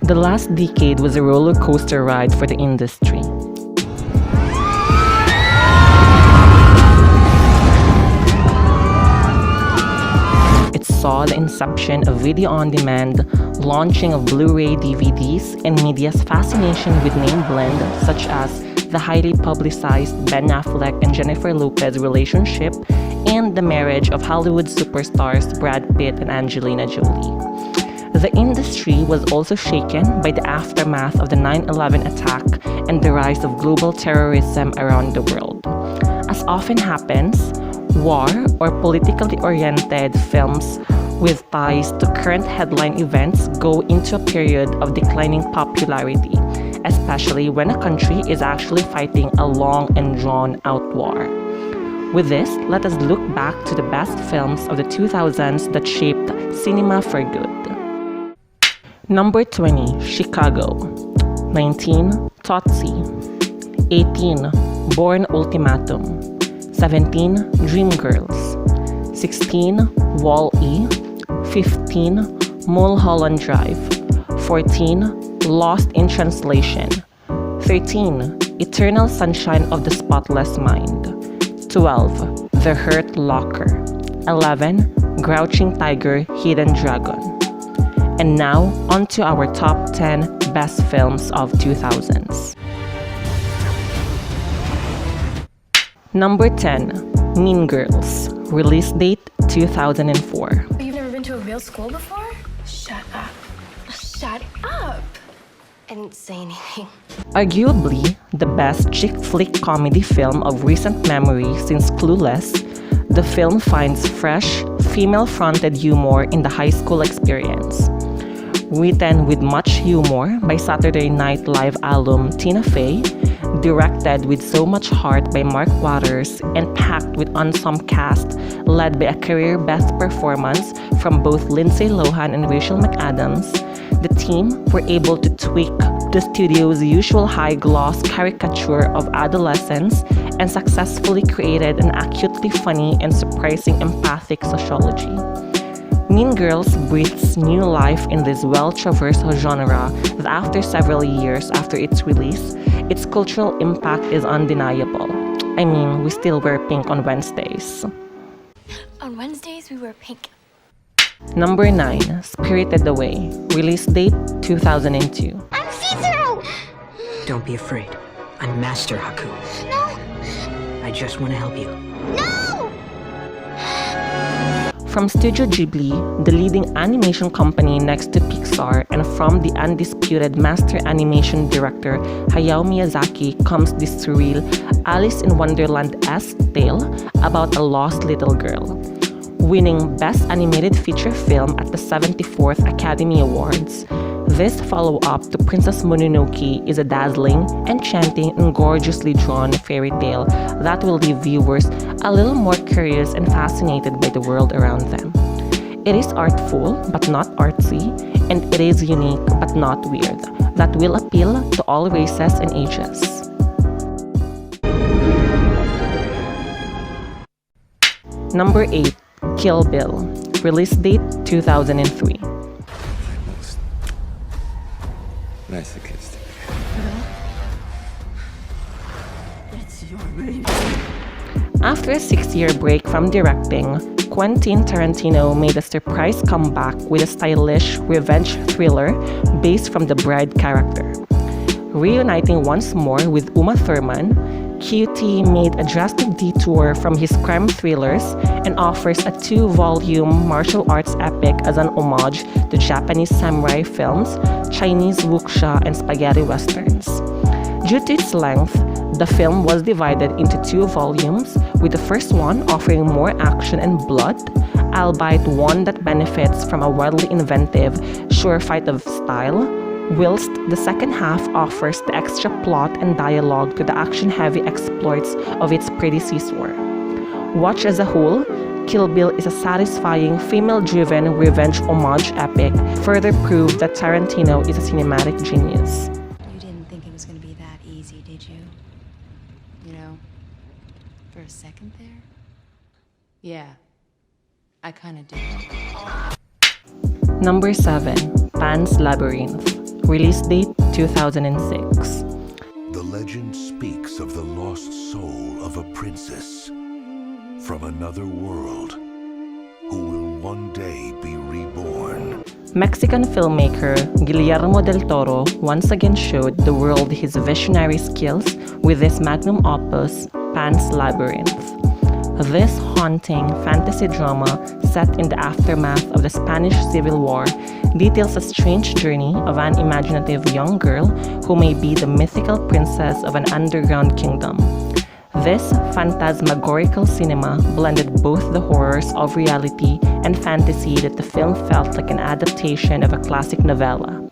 The last decade was a roller coaster ride for the industry. It saw the inception of video on demand, launching of Blu-ray DVDs, and media's fascination with name blend such as the highly publicized Ben Affleck and Jennifer Lopez relationship and the marriage of Hollywood superstars Brad Pitt and Angelina Jolie. The industry was also shaken by the aftermath of the 9/11 attack and the rise of global terrorism around the world. As often happens, war or politically oriented films with ties to current headline events go into a period of declining popularity, especially when a country is actually fighting a long and drawn-out war. With this, let us look back to the best films of the 2000s that shaped cinema for good. Number 20, Chicago. 19, Tootsie. 18, Bourne Ultimatum. 17, Dreamgirls. 16, Wall-E. 15, Mulholland Drive. 14, Lost in Translation. 13, Eternal Sunshine of the Spotless Mind. 12, The Hurt Locker. 11, Crouching Tiger, Hidden Dragon. And now, on to our top 10 best films of 2000s. Number 10, Mean Girls. Release date 2004. You've never been to a real school before? Shut up. Shut up! I didn't say anything. Arguably the best chick flick comedy film of recent memory since Clueless, the film finds fresh, female-fronted humor in the high school experience. Written with much humor by Saturday Night Live alum Tina Fey, directed with so much heart by Mark Waters, and packed with ensemble cast led by a career best performance from both Lindsay Lohan and Rachel McAdams, the team were able to tweak the studio's usual high-gloss caricature of adolescence and successfully created an acutely funny and surprising empathic sociology. Mean Girls breathes new life in this well-traversed genre that after several years after its release, its cultural impact is undeniable. I mean, we still wear pink on Wednesdays. On Wednesdays, we wear pink. Number 9, Spirited Away. Release date 2002. I'm see-through! Don't be afraid. I'm Master Haku. No! I just want to help you. No! From Studio Ghibli, the leading animation company next to Pixar, and from the undisputed master animation director Hayao Miyazaki comes this surreal Alice in Wonderland-esque tale about a lost little girl. Winning Best Animated Feature Film at the 74th Academy Awards, this follow-up to Princess Mononoke is a dazzling, enchanting, and gorgeously drawn fairy tale that will leave viewers a little more curious and fascinated by the world around them. It is artful but not artsy, and it is unique but not weird, that will appeal to all races and ages. Number 8, Kill Bill. Release date 2003. Masochistic. It's your movie. After a 6-year break from directing, Quentin Tarantino made a surprise comeback with a stylish revenge thriller based from the Bride character. Reuniting once more with Uma Thurman, QT made a drastic detour from his crime thrillers and offers a 2-volume martial arts epic as an homage to Japanese samurai films, Chinese wuxia, and spaghetti westerns. Due to its length, the film was divided into 2 volumes, with the first one offering more action and blood, albeit one that benefits from a wildly inventive, sure fight of style, whilst the second half offers the extra plot and dialogue to the action-heavy exploits of its predecessor. Watched as a whole, Kill Bill is a satisfying, female-driven revenge homage epic, further proof that Tarantino is a cinematic genius. You didn't think it was going to be that easy, did you? You know, for a second there? Yeah, I kind of did. Number 7, Pan's Labyrinth. Release date 2006. The legend speaks of the lost soul of a princess from another world who will one day be reborn. Mexican filmmaker Guillermo del Toro once again showed the world his visionary skills with this magnum opus, Pan's Labyrinth. This haunting fantasy drama set in the aftermath of the Spanish Civil War details a strange journey of an imaginative young girl who may be the mythical princess of an underground kingdom. This phantasmagorical cinema blended both the horrors of reality and fantasy that the film felt like an adaptation of a classic novella,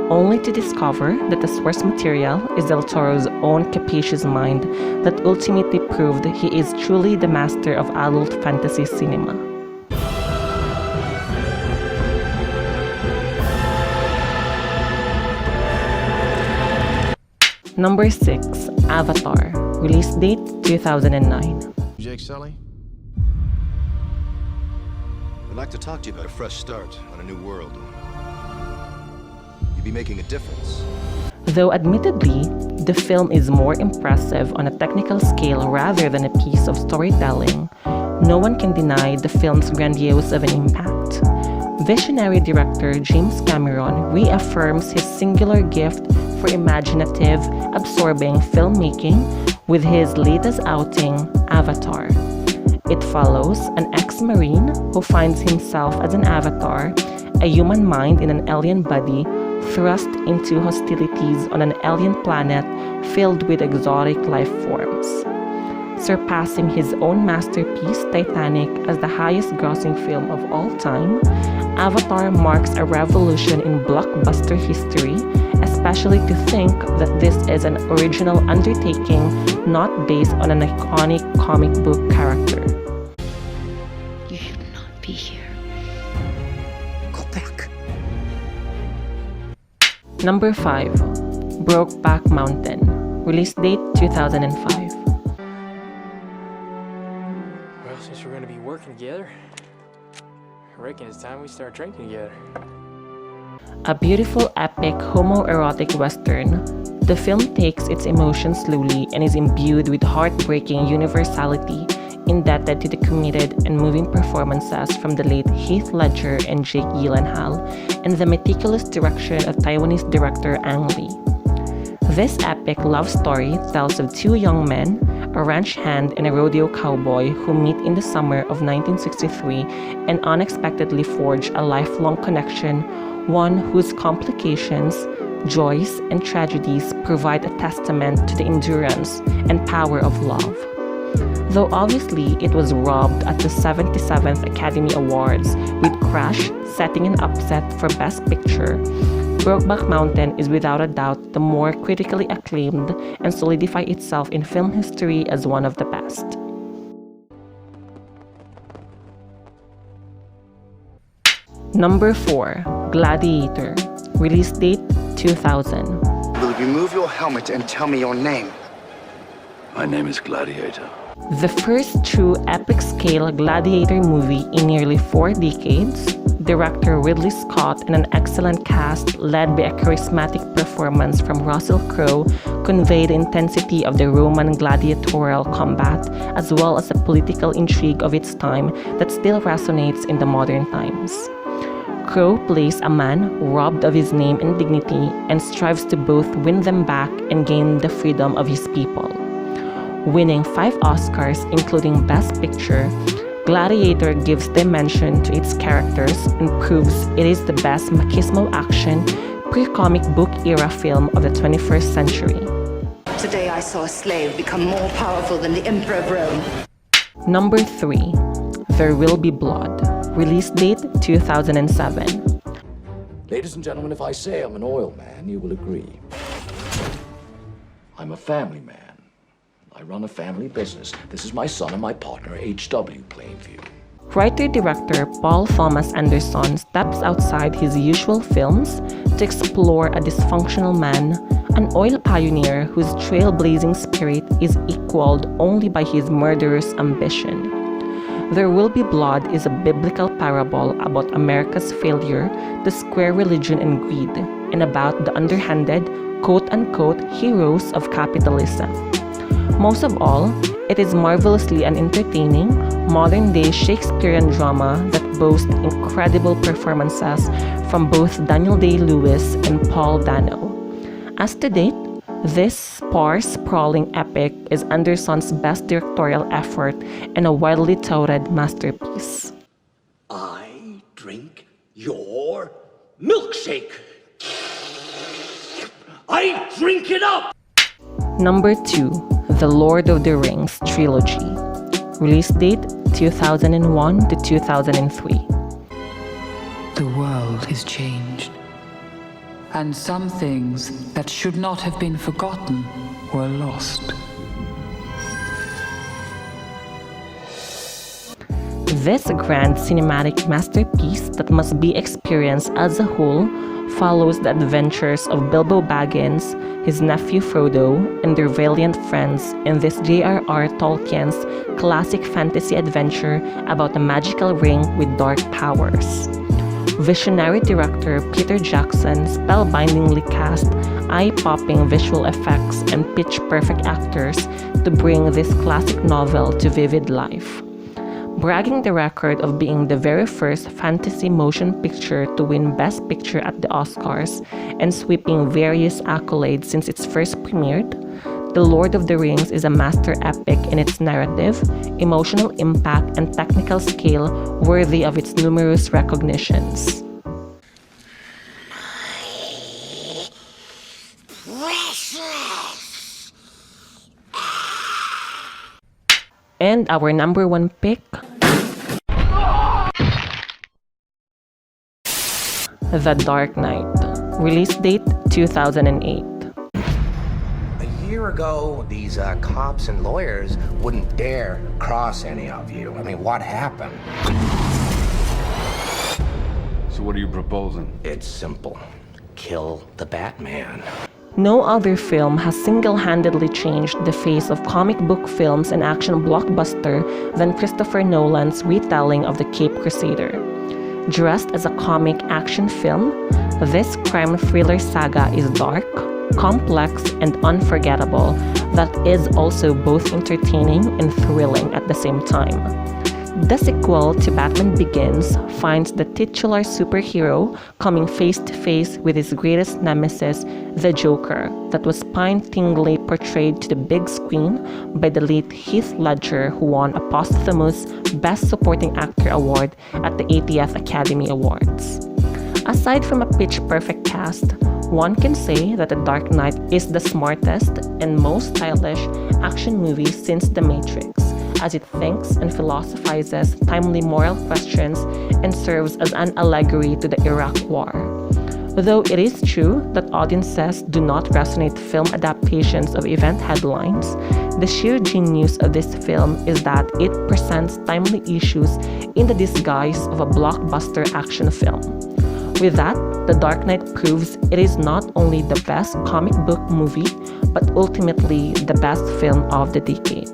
only to discover that the source material is Del Toro's own capacious mind that ultimately proved he is truly the master of adult fantasy cinema. Number 6. Avatar. Release date 2009. Jake Sully? I'd like to talk to you about a fresh start on a new world. You'd be making a difference. Though admittedly, the film is more impressive on a technical scale rather than a piece of storytelling, no one can deny the film's grandiose of an impact. Visionary director James Cameron reaffirms his singular gift for imaginative, absorbing filmmaking with his latest outing, Avatar. It follows an ex-marine who finds himself as an avatar, a human mind in an alien body, thrust into hostilities on an alien planet filled with exotic life forms. Surpassing his own masterpiece, Titanic, as the highest-grossing film of all time, Avatar marks a revolution in blockbuster history, especially to think that this is an original undertaking not based on an iconic comic book character. You should not be here. Go back. Number 5. Brokeback Mountain. Release date 2005. Well, since we're gonna be working together, I reckon it's time we start drinking together. A beautiful, epic, homoerotic western, the film takes its emotions slowly and is imbued with heartbreaking universality, indebted to the committed and moving performances from the late Heath Ledger and Jake Gyllenhaal, and the meticulous direction of Taiwanese director Ang Lee. This epic love story tells of two young men, a ranch hand and a rodeo cowboy, who meet in the summer of 1963 and unexpectedly forge a lifelong connection, one whose complications, joys, and tragedies provide a testament to the endurance and power of love. Though obviously it was robbed at the 77th Academy Awards, with Crash setting an upset for Best Picture, Brokeback Mountain is without a doubt the more critically acclaimed and solidified itself in film history as one of the best. Number 4. Gladiator. Release date 2000. Will you remove your helmet and tell me your name? My name is Gladiator. The first true epic-scale gladiator movie in nearly 4 decades, director Ridley Scott and an excellent cast led by a charismatic performance from Russell Crowe convey the intensity of the Roman gladiatorial combat as well as the political intrigue of its time that still resonates in the modern times. Crowe plays a man robbed of his name and dignity and strives to both win them back and gain the freedom of his people. Winning 5 Oscars, including Best Picture, Gladiator gives dimension to its characters and proves it is the best machismo action, pre-comic book era film of the 21st century. Today I saw a slave become more powerful than the Emperor of Rome. Number 3. There Will Be Blood. Release date 2007. Ladies and gentlemen, if I say I'm an oil man, you will agree. I'm a family man. I run a family business. This is my son and my partner, H.W. Plainview. Writer-director Paul Thomas Anderson steps outside his usual films to explore a dysfunctional man, an oil pioneer whose trailblazing spirit is equaled only by his murderous ambition. There Will Be Blood is a biblical parable about America's failure to square religion and greed, and about the underhanded, quote-unquote, heroes of capitalism. Most of all, it is marvelously an entertaining, modern-day Shakespearean drama that boasts incredible performances from both Daniel Day-Lewis and Paul Dano. As to date, this sparse, sprawling epic is Anderson's best directorial effort and a widely touted masterpiece. I drink your milkshake. I drink it up! Number 2. The Lord of the Rings Trilogy. Release date 2001 to 2003. The world is changed. And some things that should not have been forgotten were lost. This grand cinematic masterpiece that must be experienced as a whole follows the adventures of Bilbo Baggins, his nephew Frodo, and their valiant friends in this J.R.R. Tolkien's classic fantasy adventure about a magical ring with dark powers. Visionary director Peter Jackson spellbindingly cast eye-popping visual effects and pitch-perfect actors to bring this classic novel to vivid life. Bragging the record of being the very first fantasy motion picture to win Best Picture at the Oscars and sweeping various accolades since its first premiered, The Lord of the Rings is a master epic in its narrative, emotional impact, and technical scale worthy of its numerous recognitions. And our number 1 pick, The Dark Knight. Release date 2008. A year ago, these cops and lawyers wouldn't dare cross any of you. I mean, what happened? So what are you proposing? It's simple. Kill the Batman. No other film has single-handedly changed the face of comic book films and action blockbuster than Christopher Nolan's retelling of the Cape Crusader. Dressed as a comic action film, this crime thriller saga is dark, complex, and unforgettable, that is also both entertaining and thrilling at the same time. The sequel to Batman Begins finds the titular superhero coming face-to-face with his greatest nemesis, the Joker, that was spine-tingly portrayed to the big screen by the late Heath Ledger, who won a posthumous Best Supporting Actor award at the 80th Academy Awards. Aside from a pitch-perfect cast, one can say that The Dark Knight is the smartest and most stylish action movie since The Matrix, as it thinks and philosophizes timely moral questions and serves as an allegory to the Iraq War. Though it is true that audiences do not resonate film adaptations of event headlines, the sheer genius of this film is that it presents timely issues in the disguise of a blockbuster action film. With that, The Dark Knight proves it is not only the best comic book movie, but ultimately the best film of the decade.